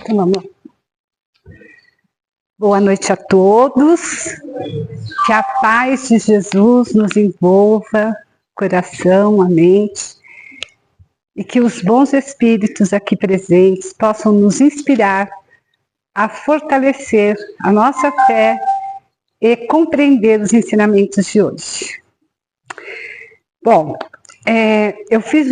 Então, vamos lá. Boa noite a todos. Que a paz de Jesus nos envolva o coração, a mente. E que os bons espíritos aqui presentes possam nos inspirar a fortalecer a nossa fé e compreender os ensinamentos de hoje. Bom, eu fiz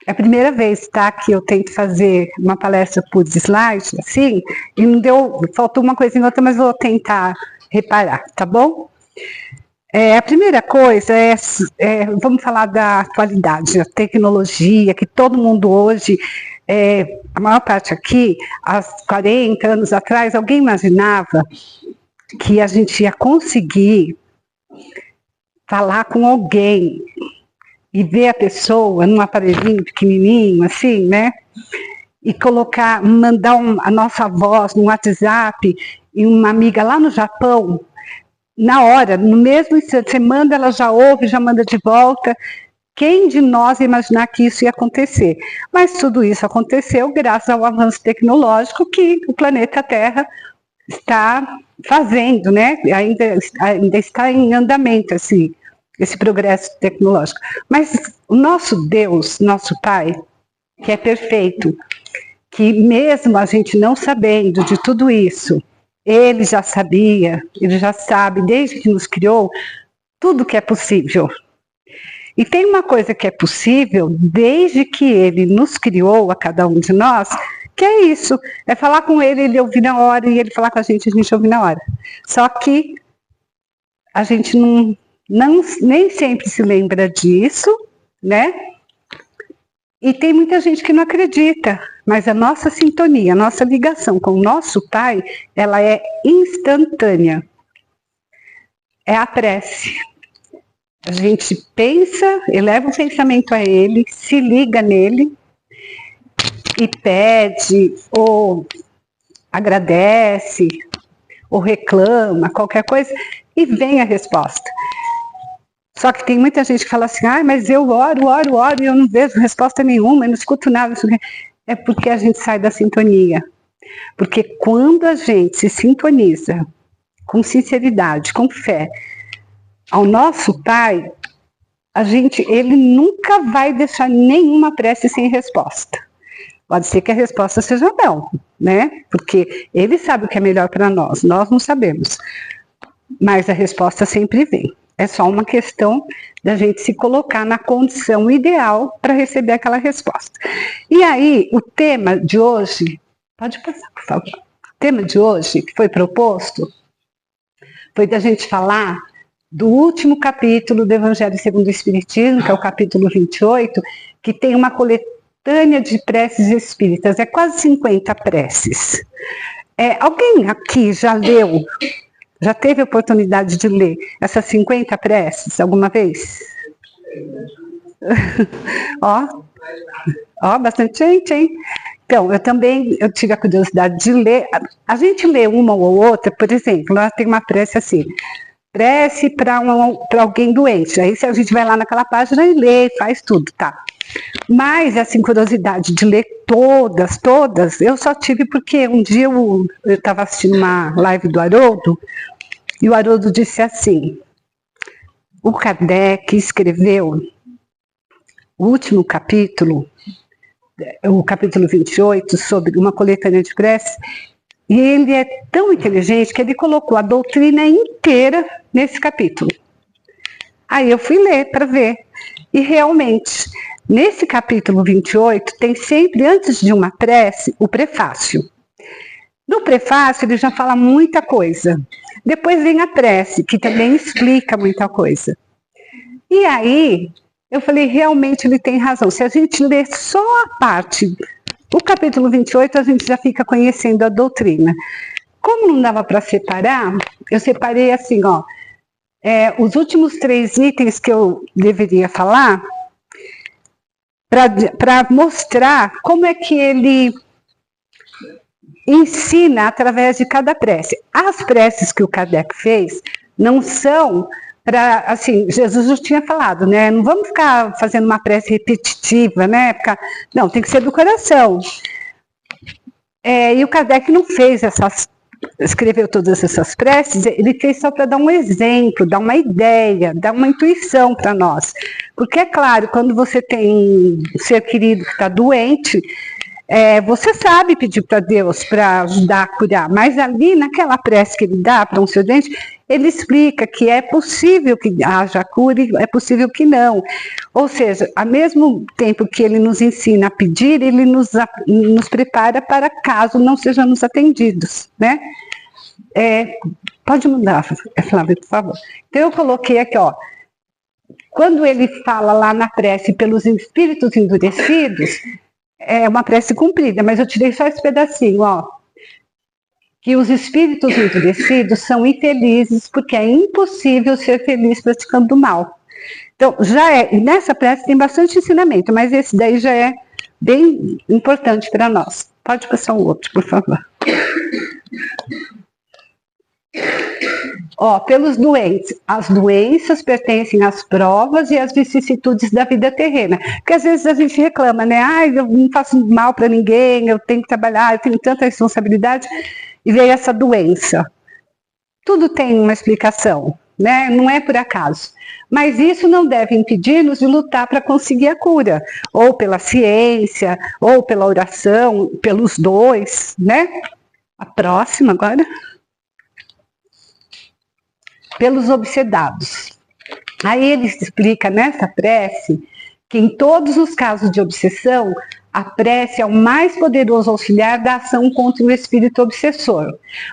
é a primeira vez, tá, que eu tento fazer uma palestra por slide, assim, e não deu, faltou uma coisa em outra, mas vou tentar reparar, tá bom? A primeira coisa vamos falar da atualidade, da tecnologia, que todo mundo hoje, a maior parte aqui, há 40 anos atrás, alguém imaginava que a gente ia conseguir falar com alguém e ver a pessoa num aparelhinho pequenininho, assim, né? E mandar a nossa voz no WhatsApp e uma amiga lá no Japão, na hora, no mesmo instante, você manda, ela já ouve, já manda de volta. Quem de nós ia imaginar que isso ia acontecer? Mas tudo isso aconteceu graças ao avanço tecnológico que o planeta Terra está fazendo, né? Ainda está em andamento, assim, esse progresso tecnológico. Mas o nosso Deus, nosso Pai, que é perfeito, que mesmo a gente não sabendo de tudo isso, Ele já sabia, Ele já sabe, desde que nos criou, tudo que é possível. E tem uma coisa que é possível, desde que Ele nos criou, a cada um de nós, que é isso, é falar com Ele, Ele ouvir na hora, e Ele falar com a gente ouvir na hora. Só que a gente nem sempre se lembra disso, né? E tem muita gente que não acredita, mas a nossa sintonia, a nossa ligação com o nosso Pai, ela é instantânea. É a prece. A gente pensa, eleva o pensamento a Ele, se liga nele e pede, ou agradece, ou reclama, qualquer coisa, e vem a resposta. Só que tem muita gente que fala assim, mas eu oro, e eu não vejo resposta nenhuma, eu não escuto nada. É porque a gente sai da sintonia. Porque quando a gente se sintoniza com sinceridade, com fé, ao nosso Pai, Ele nunca vai deixar nenhuma prece sem resposta. Pode ser que a resposta seja não, né? Porque Ele sabe o que é melhor para nós não sabemos. Mas a resposta sempre vem. É só uma questão da gente se colocar na condição ideal para receber aquela resposta. E aí, o tema de hoje, pode passar, por favor. O tema de hoje, que foi proposto, foi da gente falar do último capítulo do Evangelho segundo o Espiritismo, que é o capítulo 28, que tem uma coletânea de preces espíritas, é quase 50 preces. Alguém aqui já leu? Já teve a oportunidade de ler essas 50 preces alguma vez? Bastante gente, hein? Então, eu tive a curiosidade de ler. A gente lê uma ou outra, por exemplo, lá tem uma prece assim, prece para alguém doente. Aí a gente vai lá naquela página e lê, faz tudo, tá? Mas, assim, curiosidade de ler todas, eu só tive porque um dia eu estava assistindo uma live do Haroldo, e o Haroldo disse assim, o Kardec escreveu o último capítulo, o capítulo 28, sobre uma coletânea de preces, e ele é tão inteligente que ele colocou a doutrina inteira nesse capítulo. Aí eu fui ler para ver, e realmente, nesse capítulo 28, tem sempre, antes de uma prece, o prefácio. No prefácio, ele já fala muita coisa. Depois vem a prece, que também explica muita coisa. E aí, eu falei, realmente ele tem razão. Se a gente ler só a parte, o capítulo 28, a gente já fica conhecendo a doutrina. Como não dava para separar, eu separei assim, os últimos 3 itens que eu deveria falar, para mostrar como é que ele ensina através de cada prece. As preces que o Kardec fez não são para, assim, Jesus já tinha falado, né? Não vamos ficar fazendo uma prece repetitiva, né? Não, tem que ser do coração. E o Kardec não fez escreveu todas essas preces, ele fez só para dar um exemplo, dar uma ideia, dar uma intuição para nós. Porque é claro, quando você tem um ser querido que está doente, você sabe pedir para Deus para ajudar a curar, mas ali naquela prece que ele dá para um ser doente, ele explica que é possível que haja cura e é possível que não. Ou seja, ao mesmo tempo que ele nos ensina a pedir, ele nos prepara para caso não sejamos atendidos, né? Pode mudar, Flávia, por favor. Então eu coloquei aqui, ó, quando ele fala lá na prece pelos espíritos endurecidos, é uma prece cumprida, mas eu tirei só esse pedacinho, ó. Que os espíritos endurecidos são infelizes porque é impossível ser feliz praticando o mal. Então, nessa prece tem bastante ensinamento, mas esse daí já é bem importante para nós. Pode passar o outro, por favor. Ó, pelos doentes. As doenças pertencem às provas e às vicissitudes da vida terrena. Porque às vezes a gente reclama, né? Ai, eu não faço mal para ninguém, eu tenho que trabalhar, eu tenho tanta responsabilidade, e veio essa doença. Tudo tem uma explicação, né? Não é por acaso. Mas isso não deve impedir-nos de lutar para conseguir a cura, ou pela ciência, ou pela oração, pelos dois, né? A próxima agora. Pelos obsedados. Aí ele explica nessa prece que em todos os casos de obsessão, a prece é o mais poderoso auxiliar da ação contra o espírito obsessor.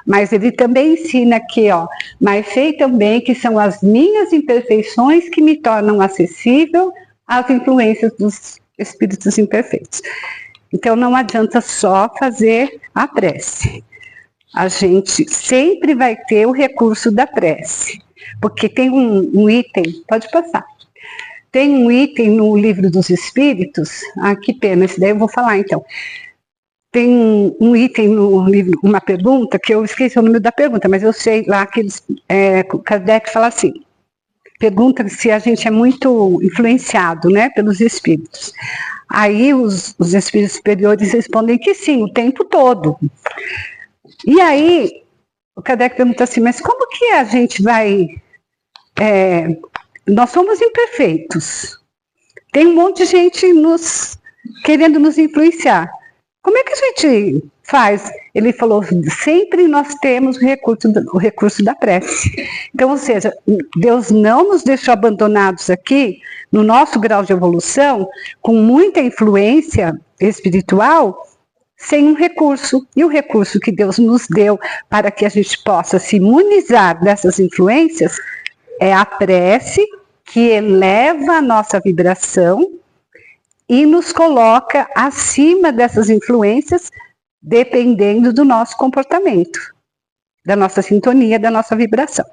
Mas ele também ensina aqui, ó, mas sei também que são as minhas imperfeições que me tornam acessível às influências dos espíritos imperfeitos. Então não adianta só fazer a prece. A gente sempre vai ter o recurso da prece. Porque tem um item, pode passar. Tem um item no Livro dos Espíritos, que pena, esse daí eu vou falar então. Tem um item no livro, uma pergunta, que eu esqueci o nome da pergunta, mas eu sei lá que Kardec fala assim, pergunta se a gente é muito influenciado, né, pelos espíritos. Aí os espíritos superiores respondem que sim, o tempo todo. E aí, o Kardec pergunta assim, mas como que a gente vai... nós somos imperfeitos. Tem um monte de gente querendo nos influenciar. Como é que a gente faz? Ele falou, sempre nós temos o recurso da prece. Então, ou seja, Deus não nos deixou abandonados aqui, no nosso grau de evolução, com muita influência espiritual, sem um recurso. E o recurso que Deus nos deu para que a gente possa se imunizar dessas influências é a prece, que eleva a nossa vibração e nos coloca acima dessas influências, dependendo do nosso comportamento, da nossa sintonia, da nossa vibração.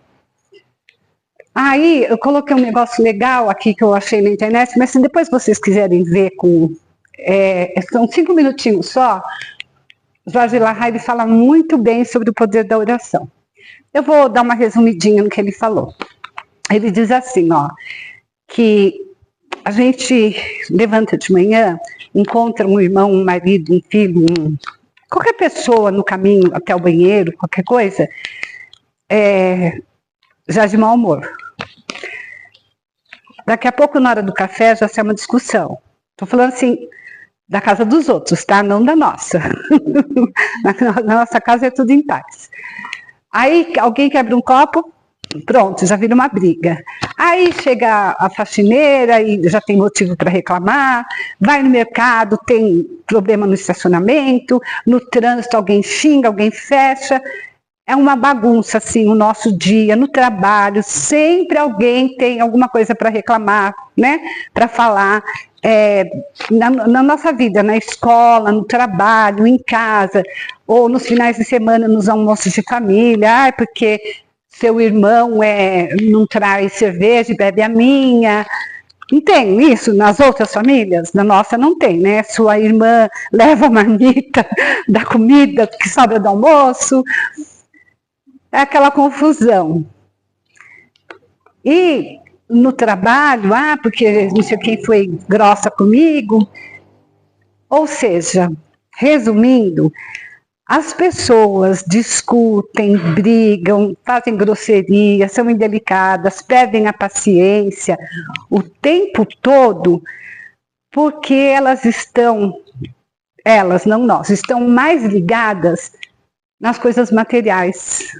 Aí eu coloquei um negócio legal aqui que eu achei na internet, mas se depois vocês quiserem ver são 5 minutinhos só, Jorge Larraín fala muito bem sobre o poder da oração. Eu vou dar uma resumidinha no que ele falou. Ele diz assim, ó, que a gente levanta de manhã, encontra um irmão, um marido, um filho, qualquer pessoa no caminho até o banheiro, qualquer coisa, já de mau humor. Daqui a pouco, na hora do café, já sai uma discussão. Estou falando assim, da casa dos outros, tá? Não da nossa. Na nossa casa é tudo em paz. Aí alguém quebra um copo, pronto, já vira uma briga. Aí chega a faxineira e já tem motivo para reclamar, vai no mercado, tem problema no estacionamento, no trânsito alguém xinga, alguém fecha. É uma bagunça, assim, o nosso dia, no trabalho, sempre alguém tem alguma coisa para reclamar, né? Para falar. Na nossa vida, na escola, no trabalho, em casa, ou nos finais de semana, nos almoços de família, porque seu irmão não traz cerveja e bebe a minha. Não tem isso nas outras famílias? Na nossa não tem, né? Sua irmã leva a marmita da comida que sobra do almoço. É aquela confusão. E no trabalho, porque não sei quem foi grossa comigo. Ou seja, resumindo, As pessoas discutem, brigam, fazem grosseria, são indelicadas, perdem a paciência o tempo todo, porque elas, não nós, estão mais ligadas nas coisas materiais.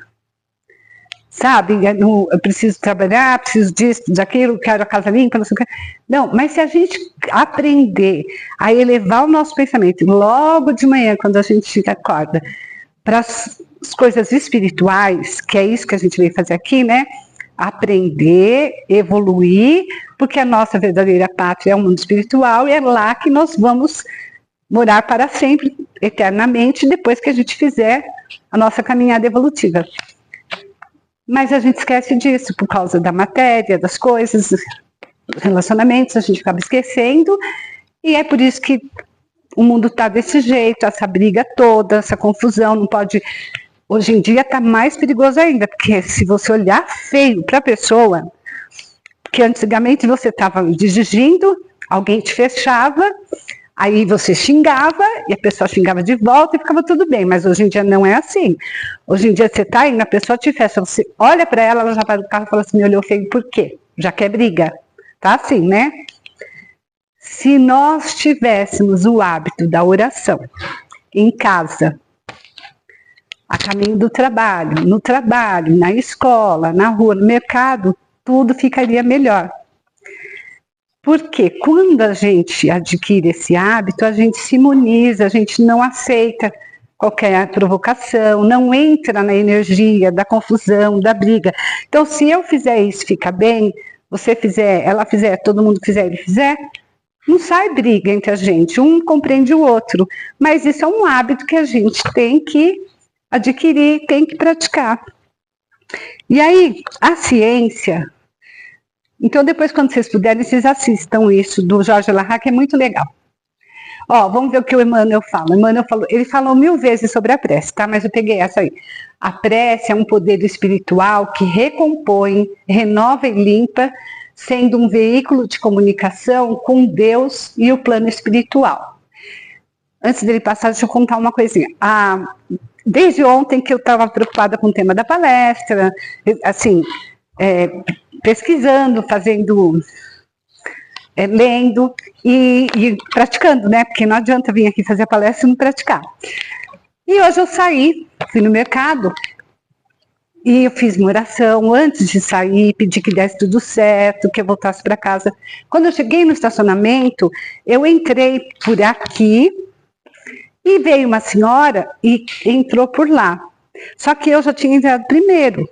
Sabe, eu preciso trabalhar, preciso disso, daquilo, quero a casa limpa, não sei o que. Não, mas se a gente aprender a elevar o nosso pensamento logo de manhã, quando a gente acorda, para as coisas espirituais, que é isso que a gente veio fazer aqui, né? Aprender, evoluir, porque a nossa verdadeira pátria é o mundo espiritual e é lá que nós vamos morar para sempre, eternamente, depois que a gente fizer a nossa caminhada evolutiva. Mas a gente esquece disso por causa da matéria, das coisas, dos relacionamentos, a gente acaba esquecendo. E é por isso que o mundo está desse jeito, essa briga toda, essa confusão, não pode... Hoje em dia está mais perigoso ainda, porque se você olhar feio para a pessoa, que antigamente você estava dirigindo, alguém te fechava, aí você xingava, e a pessoa xingava de volta e ficava tudo bem, mas hoje em dia não é assim. Hoje em dia você está indo, a pessoa te fecha, você olha para ela, ela já para do carro e fala assim, me olhou feio por quê? Já quer briga. Tá assim, né? Se nós tivéssemos o hábito da oração em casa, a caminho do trabalho, no trabalho, na escola, na rua, no mercado, tudo ficaria melhor. Porque quando a gente adquire esse hábito, a gente se imuniza, a gente não aceita qualquer provocação, não entra na energia da confusão, da briga. Então, se eu fizer isso, fica bem, você fizer, ela fizer, todo mundo fizer, ele fizer, não sai briga entre a gente, um compreende o outro. Mas isso é um hábito que a gente tem que adquirir, tem que praticar. E aí, a ciência... Então, depois, quando vocês puderem, vocês assistam isso do Jorge Larraque, que é muito legal. Ó, vamos ver o que o Emmanuel fala. Ele falou 1000 vezes sobre a prece, tá? Mas eu peguei essa aí. A prece é um poder espiritual que recompõe, renova e limpa, sendo um veículo de comunicação com Deus e o plano espiritual. Antes dele passar, deixa eu contar uma coisinha. Desde ontem que eu estava preocupada com o tema da palestra, assim... pesquisando, fazendo, lendo e praticando, né? Porque não adianta vir aqui fazer a palestra e não praticar. E hoje eu saí, fui no mercado e eu fiz uma oração antes de sair, pedi que desse tudo certo, que eu voltasse para casa. Quando eu cheguei no estacionamento, eu entrei por aqui e veio uma senhora e entrou por lá. Só que eu já tinha entrado primeiro.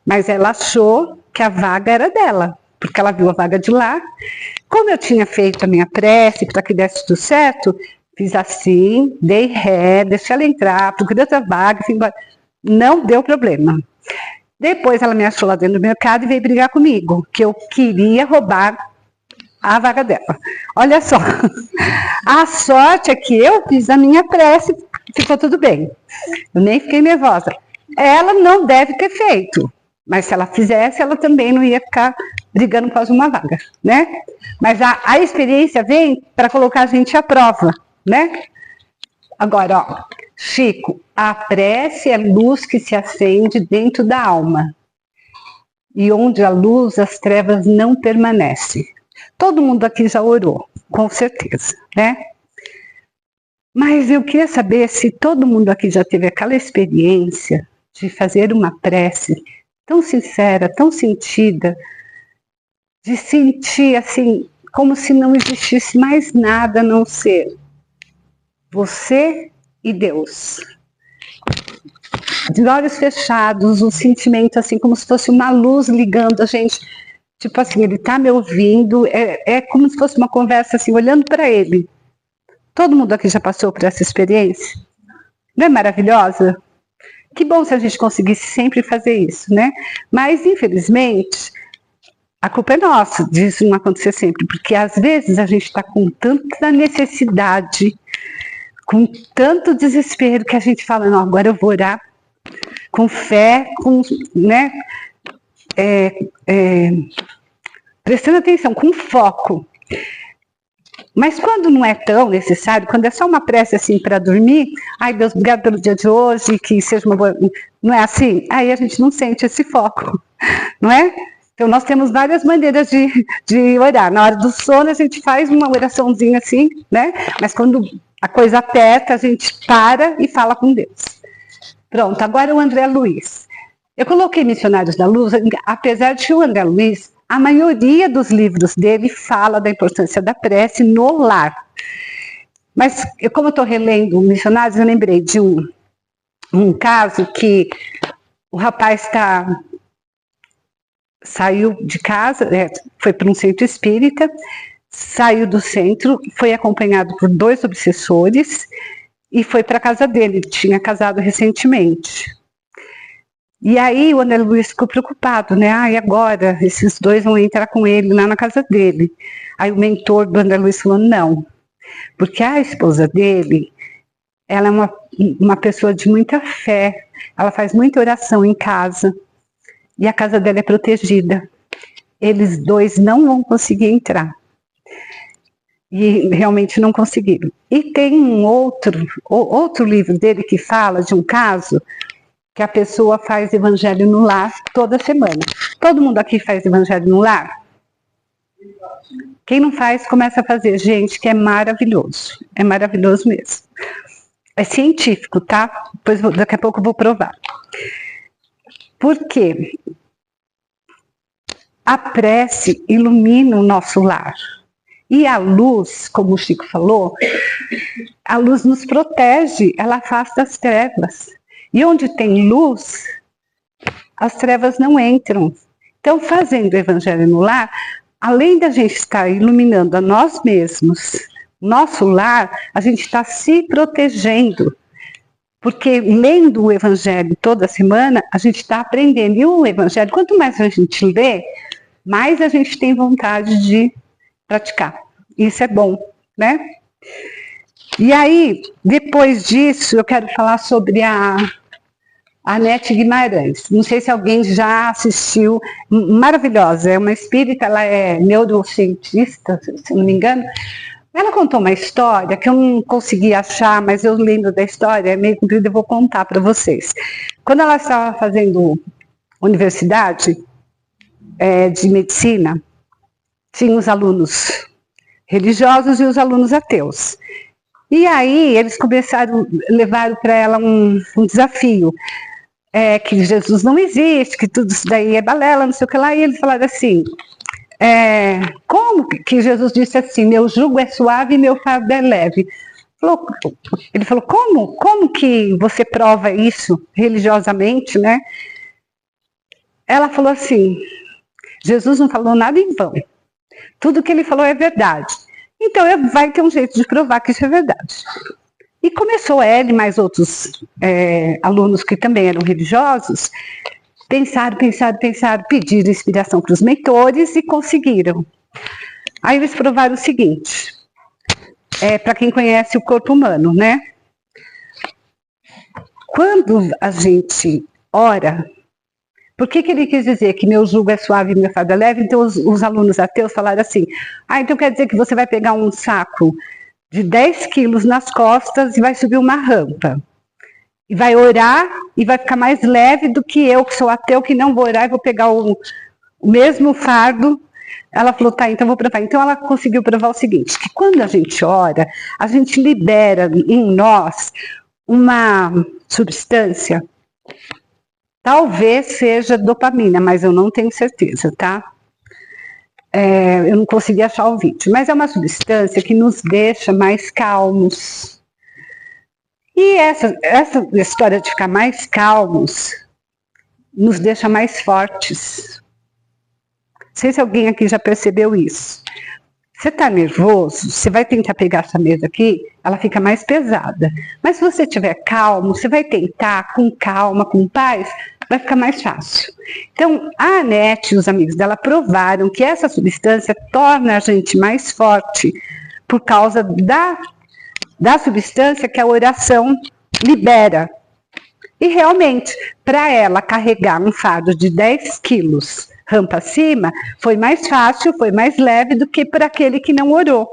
Mas ela achou que a vaga era dela, porque ela viu a vaga de lá. Como eu tinha feito a minha prece para que desse tudo certo, fiz assim, dei ré, deixei ela entrar, procurei outra vaga, fui embora. Não deu problema. Depois ela me achou lá dentro do mercado e veio brigar comigo, que eu queria roubar a vaga dela. Olha só, a sorte é que eu fiz a minha prece, ficou tudo bem. Eu nem fiquei nervosa. Ela não deve ter feito. Mas se ela fizesse, ela também não ia ficar brigando por causa de uma vaga, né? Mas a experiência vem para colocar a gente à prova, né? Agora, ó, Chico, a prece é luz que se acende dentro da alma. E onde a luz, as trevas não permanecem. Todo mundo aqui já orou, com certeza, né? Mas eu queria saber se todo mundo aqui já teve aquela experiência de fazer uma prece tão sincera, tão sentida, de sentir assim, como se não existisse mais nada a não ser você e Deus. De olhos fechados, um sentimento assim, como se fosse uma luz ligando a gente, tipo assim, ele está me ouvindo, é como se fosse uma conversa assim, olhando para ele. Todo mundo aqui já passou por essa experiência? Não é maravilhosa? Que bom se a gente conseguisse sempre fazer isso, né? Mas, infelizmente, a culpa é nossa disso não acontecer sempre, porque às vezes a gente está com tanta necessidade, com tanto desespero, que a gente fala, não, agora eu vou orar com fé, né? Prestando atenção, com foco. Mas quando não é tão necessário, quando é só uma prece assim para dormir, ai Deus, obrigado pelo dia de hoje, que seja uma boa... Não é assim? Aí a gente não sente esse foco, não é? Então nós temos várias maneiras de orar. Na hora do sono a gente faz uma oraçãozinha assim, né? Mas quando a coisa aperta, a gente para e fala com Deus. Pronto, agora o André Luiz. Eu coloquei Missionários da Luz, apesar de que o André Luiz, a maioria dos livros dele fala da importância da prece no lar. Mas, como eu estou relendo Missionários, eu lembrei de um caso que o rapaz saiu de casa, foi para um centro espírita, saiu do centro, foi acompanhado por 2 obsessores e foi para a casa dele, tinha casado recentemente. E aí o André Luiz ficou preocupado, né? E agora esses 2 vão entrar com ele lá na casa dele. Aí o mentor do André Luiz falou, não, porque a esposa dele, ela é uma pessoa de muita fé, ela faz muita oração em casa, e a casa dela é protegida. Eles 2 não vão conseguir entrar. E realmente não conseguiram. E tem um outro livro dele que fala de um caso que a pessoa faz evangelho no lar toda semana. Todo mundo aqui faz evangelho no lar? Quem não faz, começa a fazer. Gente, que é maravilhoso. É maravilhoso mesmo. É científico, tá? Depois, daqui a pouco eu vou provar. Por quê? A prece ilumina o nosso lar. E a luz, como o Chico falou, a luz nos protege, ela afasta as trevas. E onde tem luz, as trevas não entram. Então, fazendo o evangelho no lar, além da gente estar iluminando a nós mesmos, nosso lar, a gente está se protegendo. Porque lendo o evangelho toda semana, a gente está aprendendo. E o evangelho, quanto mais a gente lê, mais a gente tem vontade de praticar. Isso é bom, né? E aí, depois disso, eu quero falar sobre a Anete Guimarães. Não sei se alguém já assistiu, maravilhosa, é uma espírita, ela é neurocientista, se não me engano. Ela contou uma história que eu não consegui achar, mas eu lembro da história, é meio comprida, eu vou contar para vocês. Quando ela estava fazendo universidade de medicina, tinha os alunos religiosos e os alunos ateus. E aí eles levaram para ela um desafio. Que Jesus não existe, que tudo isso daí é balela, não sei o que lá, e eles falaram assim, como que Jesus disse assim, meu jugo é suave e meu fardo é leve? Ele falou, como que você prova isso religiosamente, né? Ela falou assim, Jesus não falou nada em vão, tudo que ele falou é verdade, então vai ter um jeito de provar que isso é verdade. E começou ela e mais outros alunos que também eram religiosos, pensaram, pediram inspiração para os mentores e conseguiram. Aí eles provaram o seguinte, para quem conhece o corpo humano, né? Quando a gente ora, por que ele quis dizer que meu jugo é suave e meu fardo é leve? Então os alunos ateus falaram assim, então quer dizer que você vai pegar um saco de 10 quilos nas costas e vai subir uma rampa. E vai orar e vai ficar mais leve do que eu, que sou ateu, que não vou orar e vou pegar o mesmo fardo. Ela falou, tá, então vou provar. Então ela conseguiu provar o seguinte, que quando a gente ora, a gente libera em nós uma substância, talvez seja dopamina, mas eu não tenho certeza, tá? Eu não consegui achar o vídeo, mas é uma substância que nos deixa mais calmos. E essa história de ficar mais calmos nos deixa mais fortes. Não sei se alguém aqui já percebeu isso. Você está nervoso, você vai tentar pegar essa mesa aqui, ela fica mais pesada. Mas se você estiver calmo, você vai tentar com calma, com paz, vai ficar mais fácil. Então, a Anete e os amigos dela provaram que essa substância torna a gente mais forte por causa da substância que a oração libera. E realmente, para ela carregar um fardo de 10 quilos rampa acima, foi mais fácil, foi mais leve do que para aquele que não orou.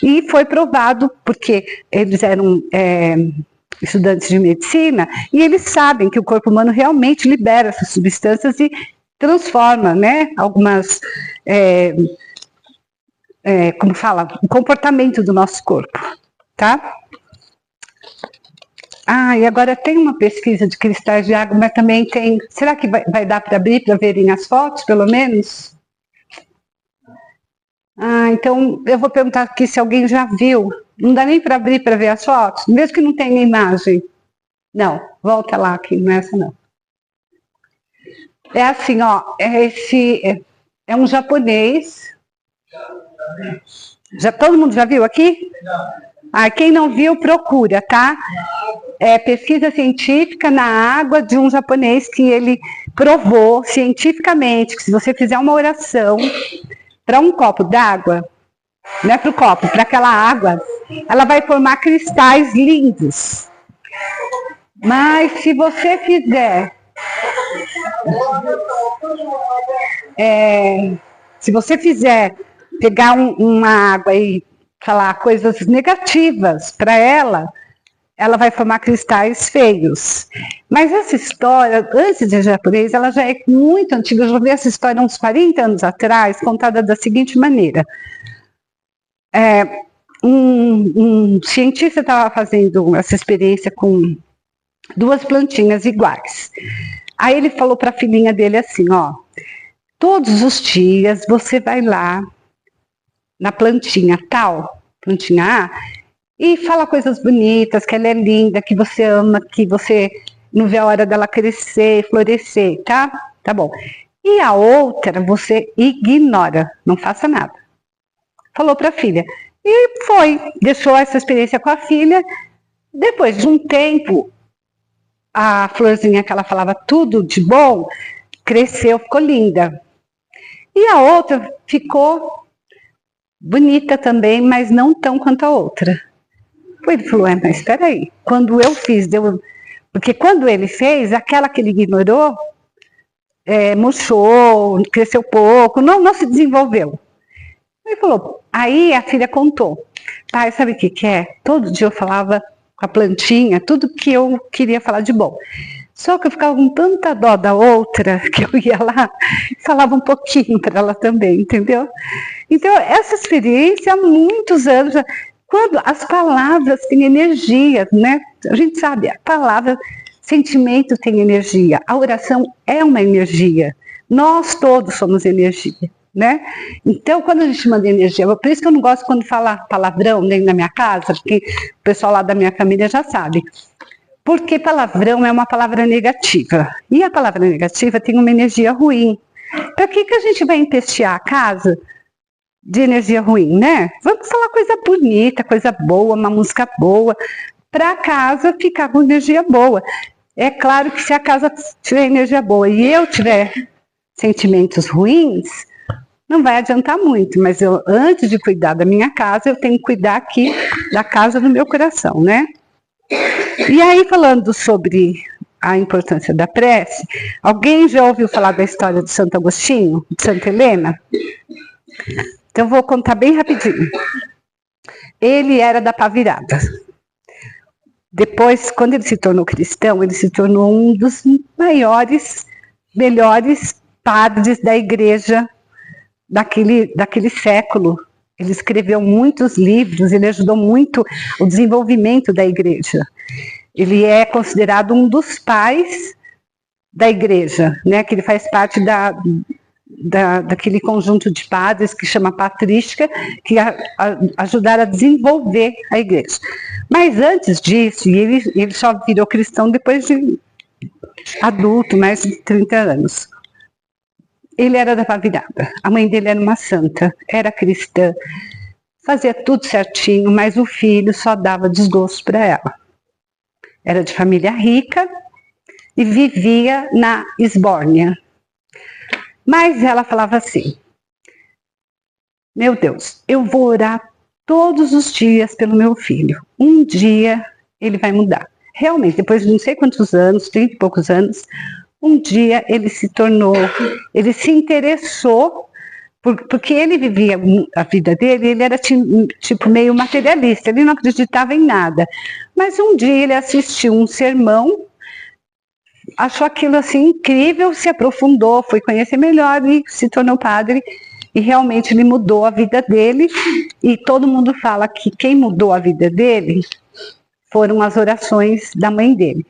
E foi provado, porque eles eram estudantes de medicina, e eles sabem que o corpo humano realmente libera essas substâncias e transforma, né, algumas, como fala, o comportamento do nosso corpo, tá? Ah, e agora tem uma pesquisa de cristais de água, mas também tem, será que vai dar para abrir para verem as fotos, pelo menos? Ah, então eu vou perguntar aqui se alguém já viu. Não dá nem para abrir para ver as fotos, mesmo que não tenha imagem. Não, volta lá aqui, não é essa não. É assim, ó, é um japonês. Todo mundo já viu aqui? Ah, quem não viu, procura, tá? É pesquisa científica na água de um japonês que ele provou cientificamente que se você fizer uma oração para um copo d'água, não é para o copo, para aquela água, ela vai formar cristais lindos. Mas se você fizer pegar uma água e falar coisas negativas para ela vai formar cristais feios. Mas essa história, antes de japonês, ela já é muito antiga. Eu já vi essa história uns 40 anos atrás, contada da seguinte maneira. Um cientista estava fazendo essa experiência com 2 plantinhas iguais. Aí ele falou para a filhinha dele assim, ó, todos os dias você vai lá na plantinha tal, plantinha A, e fala coisas bonitas, que ela é linda, que você ama, que você não vê a hora dela crescer, florescer, tá? Tá bom. E a outra você ignora, não faça nada. Falou para a filha. E foi, deixou essa experiência com a filha. Depois de um tempo, a florzinha que ela falava tudo de bom, cresceu, ficou linda. E a outra ficou bonita também, mas não tão quanto a outra. Ele falou, mas espera aí, quando eu fiz, porque quando ele fez, aquela que ele ignorou, murchou, cresceu pouco, não se desenvolveu. Ele falou, aí a filha contou, pai, sabe o que é? Todo dia eu falava com a plantinha, tudo que eu queria falar de bom. Só que eu ficava com tanta dó da outra, que eu ia lá e falava um pouquinho para ela também, entendeu? Então, essa experiência há muitos anos, quando as palavras têm energia, né? A gente sabe, a palavra, sentimento tem energia, a oração é uma energia, nós todos somos energia, né? Então, quando a gente manda energia, por isso que eu não gosto quando fala palavrão dentro da minha casa, porque o pessoal lá da minha família já sabe. Porque palavrão é uma palavra negativa. E a palavra negativa tem uma energia ruim. Para que a gente vai empestear a casa de energia ruim, né? Vamos falar coisa bonita, coisa boa, uma música boa, para a casa ficar com energia boa. É claro que se a casa tiver energia boa e eu tiver sentimentos ruins, não vai adiantar muito, mas eu, antes de cuidar da minha casa, eu tenho que cuidar aqui da casa do meu coração, né? E aí, falando sobre a importância da prece, alguém já ouviu falar da história de Santo Agostinho, de Santa Helena? Então, eu vou contar bem rapidinho. Ele era da pá virada. Depois, quando ele se tornou cristão, ele se tornou um dos maiores, melhores padres da igreja daquele século. Ele escreveu muitos livros, ele ajudou muito o desenvolvimento da igreja. Ele é considerado um dos pais da igreja, né? Que ele faz parte daquele conjunto de padres que chama patrística, que ajudaram a desenvolver a igreja. Mas antes disso, ele só virou cristão depois de adulto, mais de 30 anos. Ele era da pá virada, a mãe dele era uma santa, era cristã, fazia tudo certinho, mas o filho só dava desgosto para ela. Era de família rica e vivia na Esbórnia. Mas ela falava assim, meu Deus, eu vou orar todos os dias pelo meu filho. Um dia ele vai mudar. Realmente, depois de não sei quantos anos, 30 e poucos anos, um dia ele se interessou Porque ele vivia a vida dele, ele era tipo meio materialista, ele não acreditava em nada. Mas um dia ele assistiu um sermão, achou aquilo assim incrível, se aprofundou, foi conhecer melhor e se tornou padre. E realmente ele mudou a vida dele. E todo mundo fala que quem mudou a vida dele foram as orações da mãe dele.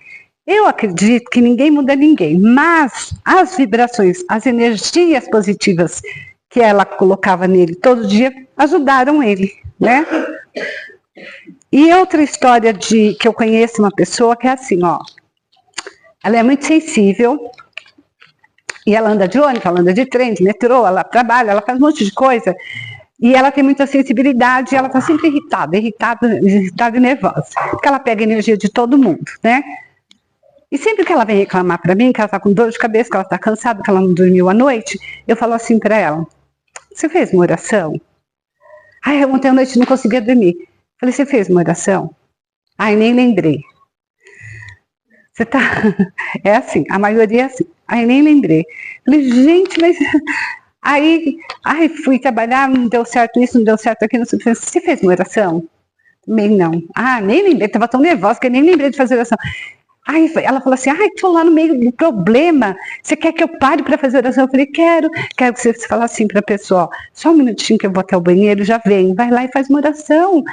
Eu acredito que ninguém muda ninguém, mas as vibrações, as energias positivas que ela colocava nele todo dia ajudaram ele, né? E outra história que eu conheço uma pessoa que é assim, ó. Ela é muito sensível e ela anda de ônibus, ela anda de trem, de metrô, ela trabalha, ela faz um monte de coisa. E ela tem muita sensibilidade e ela está sempre irritada e nervosa. Porque ela pega a energia de todo mundo, né? E sempre que ela vem reclamar para mim, que ela está com dor de cabeça, que ela está cansada, que ela não dormiu à noite, eu falo assim para ela, você fez uma oração? Ai, ontem à noite não conseguia dormir. Falei, você fez uma oração? Ai, nem lembrei. Você tá... É assim, a maioria é assim. Ai, nem lembrei. Falei, gente, mas... Aí, fui trabalhar, não deu certo isso, não deu certo aquilo. Você fez uma oração? Nem não. Ah, nem lembrei, estava tão nervosa que eu nem lembrei de fazer oração. Aí ela falou assim, estou lá no meio do problema, você quer que eu pare para fazer oração? Eu falei, quero que você fale assim para a pessoa, ó, só um minutinho que eu vou até o banheiro, já vem, vai lá e faz uma oração,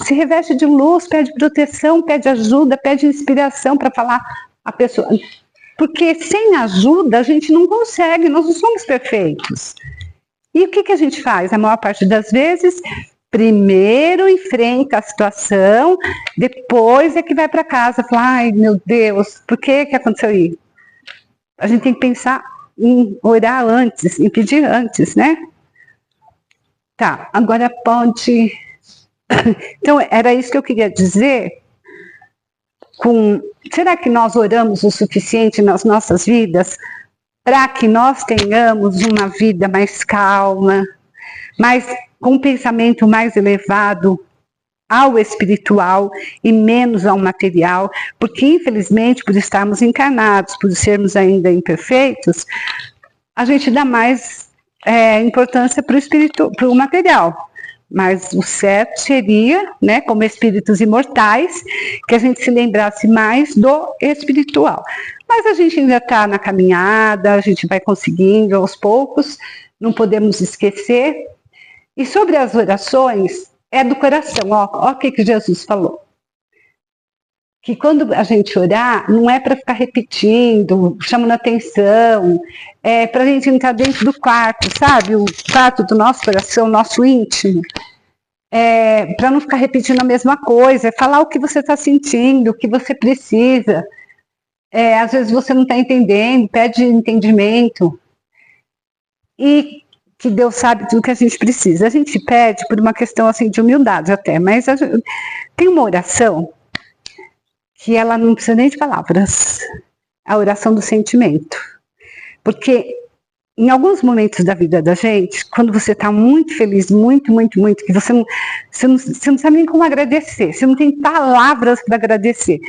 se reveste de luz, pede proteção, pede ajuda, pede inspiração para falar a pessoa, porque sem ajuda a gente não consegue, nós não somos perfeitos. E o que a gente faz? A maior parte das vezes... Primeiro enfrenta a situação, depois é que vai para casa, fala, ai meu Deus, por que aconteceu isso? A gente tem que pensar em orar antes, em pedir antes, né? Tá, agora pode... Então, era isso que eu queria dizer. Será que nós oramos o suficiente nas nossas vidas para que nós tenhamos uma vida mais calma, com um pensamento mais elevado ao espiritual e menos ao material, porque infelizmente por estarmos encarnados, por sermos ainda imperfeitos, a gente dá mais importância para o material. Mas o certo seria, né, como espíritos imortais, que a gente se lembrasse mais do espiritual. Mas a gente ainda está na caminhada, a gente vai conseguindo aos poucos, não podemos esquecer. E sobre as orações, é do coração, ó o que Jesus falou. Que quando a gente orar, não é para ficar repetindo, chamando atenção, é para a gente entrar dentro do quarto, sabe? O quarto do nosso coração, nosso íntimo. Para não ficar repetindo a mesma coisa, é falar o que você está sentindo, o que você precisa. Às vezes você não está entendendo, pede entendimento. E que Deus sabe tudo que a gente precisa. A gente pede por uma questão assim de humildade até, mas tem uma oração que ela não precisa nem de palavras, a oração do sentimento. Porque em alguns momentos da vida da gente, quando você está muito feliz, muito, que você não sabe nem como agradecer, você não tem palavras para agradecer.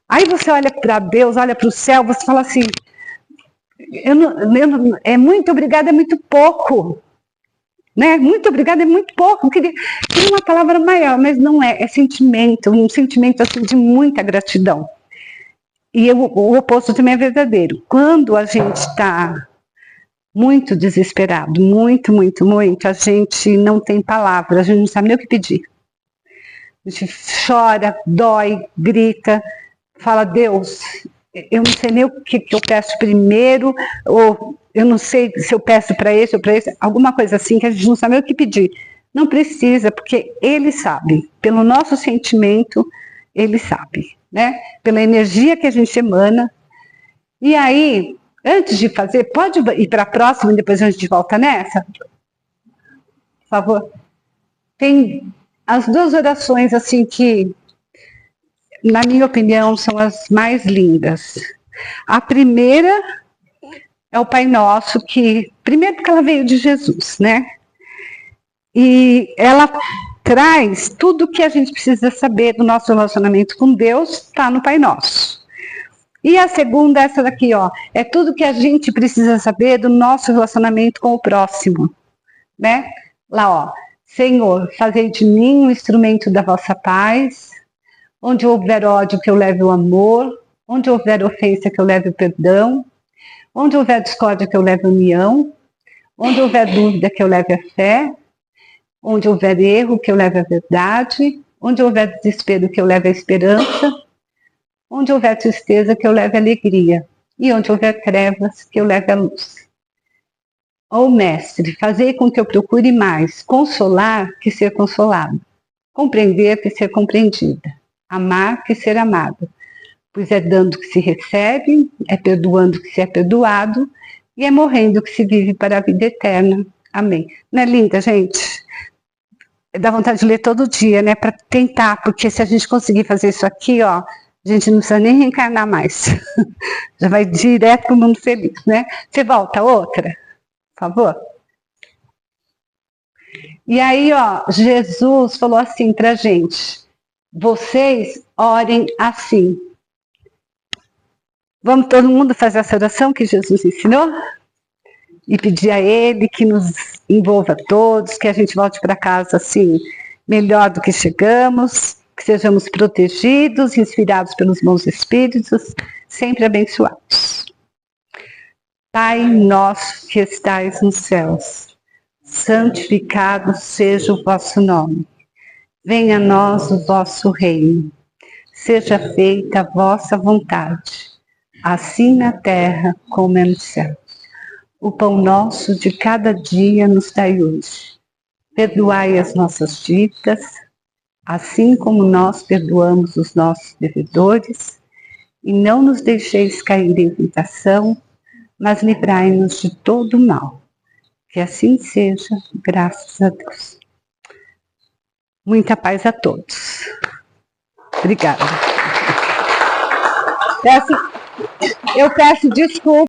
Aí você olha para Deus, olha para o céu, você fala assim, muito obrigada, é muito pouco. Né? Muito obrigada, é muito pouco. Eu queria uma palavra maior, mas não é sentimento, um sentimento assim, de muita gratidão. E o oposto também é verdadeiro. Quando a gente está muito desesperado, muito, a gente não tem palavras, a gente não sabe nem o que pedir. A gente chora, dói, grita, fala, Deus, eu não sei nem o que eu peço primeiro, ou eu não sei se eu peço para esse ou para esse, alguma coisa assim que a gente não sabe o que pedir. Não precisa, porque Ele sabe, pelo nosso sentimento, Ele sabe, né? Pela energia que a gente emana. E aí, antes de fazer, pode ir para a próxima e depois a gente volta nessa? Por favor. Tem as duas orações assim que, na minha opinião, são as mais lindas. A primeira é o Pai Nosso, que, primeiro porque ela veio de Jesus, né? E ela traz tudo o que a gente precisa saber do nosso relacionamento com Deus, está no Pai Nosso. E a segunda, essa daqui, ó, é tudo que a gente precisa saber do nosso relacionamento com o próximo. né? Lá, ó, Senhor, fazei de mim um instrumento da vossa paz. Onde houver ódio, que eu leve o amor. Onde houver ofensa, que eu leve o perdão. Onde houver discórdia, que eu leve a união. Onde houver dúvida, que eu leve a fé. Onde houver erro, que eu leve a verdade. Onde houver desespero, que eu leve a esperança. Onde houver tristeza, que eu leve a alegria. E onde houver trevas, que eu leve a luz. Ó Mestre, fazei com que eu procure mais consolar que ser consolado, compreender que ser compreendida, amar que ser amado, pois é dando que se recebe, é perdoando que se é perdoado, e é morrendo que se vive para a vida eterna. Amém. Não é linda, gente? Dá vontade de ler todo dia, né? Para tentar, porque se a gente conseguir fazer isso aqui, ó, a gente não precisa nem reencarnar mais. Já vai direto para o mundo feliz, né? Você volta outra, por favor. E aí, ó, Jesus falou assim pra gente: vocês orem assim. Vamos todo mundo fazer essa oração que Jesus ensinou? E pedir a Ele que nos envolva todos, que a gente volte para casa assim, melhor do que chegamos, que sejamos protegidos, inspirados pelos bons espíritos, sempre abençoados. Pai nosso que estais nos céus, santificado seja o vosso nome. Venha a nós o vosso reino. Seja feita a vossa vontade, assim na terra como é no céu. O pão nosso de cada dia nos dai hoje. Perdoai as nossas dívidas, assim como nós perdoamos os nossos devedores, e não nos deixeis cair em tentação, mas livrai-nos de todo mal. Que assim seja, graças a Deus. Muita paz a todos. Obrigada. Eu peço desculpa.